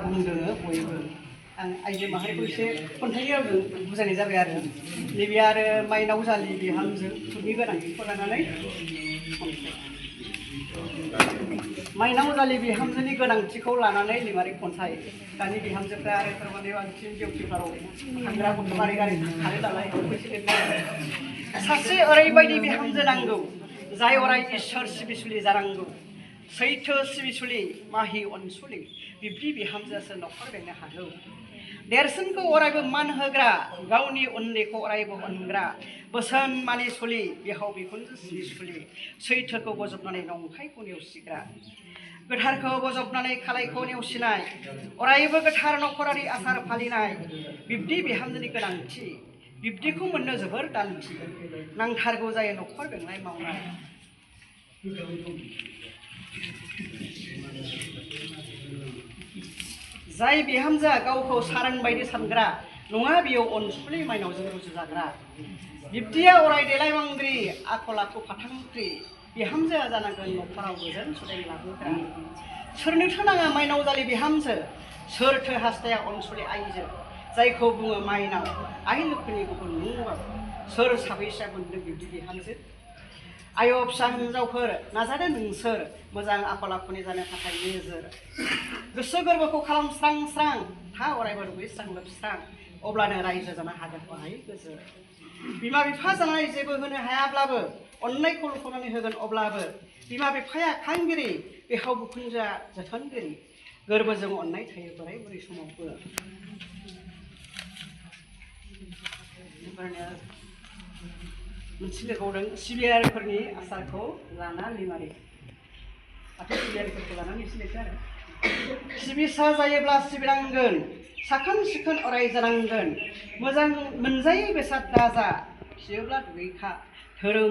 बुंदों बयबो आं आइजो माहारिखौ एसे खन्थाइनि रावजों बुजायनाय जाबाय आरो नैबे आरो माइनाव जालि बिहामजोफोरनि गोनांथिखौ लानानै माइनाव जालि बिहामजोनि गोनांथिखौ लानानै लिमारिक खन्थाइ दानि बिहामजोफ्रा आरो थारमाने बांसिन डिउटिफोराव थांग्रा गथ' गारि गारि खारो नालाय सासे ओरैबायदि बिहामजो नांगौ जाय अराय इसोर सिबिसुलि जानांगौ सैथो सिबिसुलि माहि अनसुलि बिब्दि बिहामजोसो न'खर बेंनो हागौ देरसिनखौ अरायबो मान होग्रा गावनि उन्दैखौ अरायबो अनग्रा बोसोन मानिसुलि बिहाव बिखुनजो सिबिसुलि सैथोखौ बोजबनानै नंखायखौ नेवसिग्रा गोथारखौ बोजबनानै खालायखौ नेवसिनाय अरायबो गोथार न'खरारि आसार फालिनाय बिब्दि बिहामजोनि गोनांथि बिब्दिखौ मोननो जोबोर दान्थि नांथारगौ जायो न'खर बेंनाय मावनाय जाय बिहामजोआ गावखौ सारोन बायदि सानग्रा नङा बियो अनसुलि माइनावजों रुजुजाग्रा बिब्दिया अराय देलाय मांग्रि आखल आखु फाथांख्रि बिहामजोआ जानांगोन न'खराव गोजोन सुदेम लाबोग्रा सोरनोथो नाङा माइनाव जालि बिहामजो सोरथो हास्थाया अनसुलि आइजो जायखौ बुङो माइनाव आइ लोखोनि गुबुन मुं सोर साबैसेया मोनदों बिब्दि बिहामजो आय' फिसा हिनजावफोर नाजादो नोंसोर मोजां आखल आखुनि जानो थाखाय नोजोर गोसो गोरबोखौ खालामस्रां स्रां था अरायबो दुगैस्रां लोबस्रां अब्लानो रायजो जानो हागोन अराय गोजोर बिमा बिफा जानानै जेबो होनो हायाब्लाबो अननायखौ लुख'नानै होगोन अब्लाबो बिमा बिफाया खांगिरि बिहाव बिखुनजोआ जोथोनगिरि गोरबोजों अननाय थायो बोराय बुरै समावबो मोनसे लिरबावदों सिबियारिफोरनि आसारखौ लाना लिमारिक बाथौ सिबियारिफोरखौ लानानै एसे लिरदों आरो सिबिसा जायोब्ला सिबिनांगोन साखोन सिखोन अराय जानांगोन मोजां मोनजायै बेसाद दाजा खियोब्ला दुगैखा धोरोम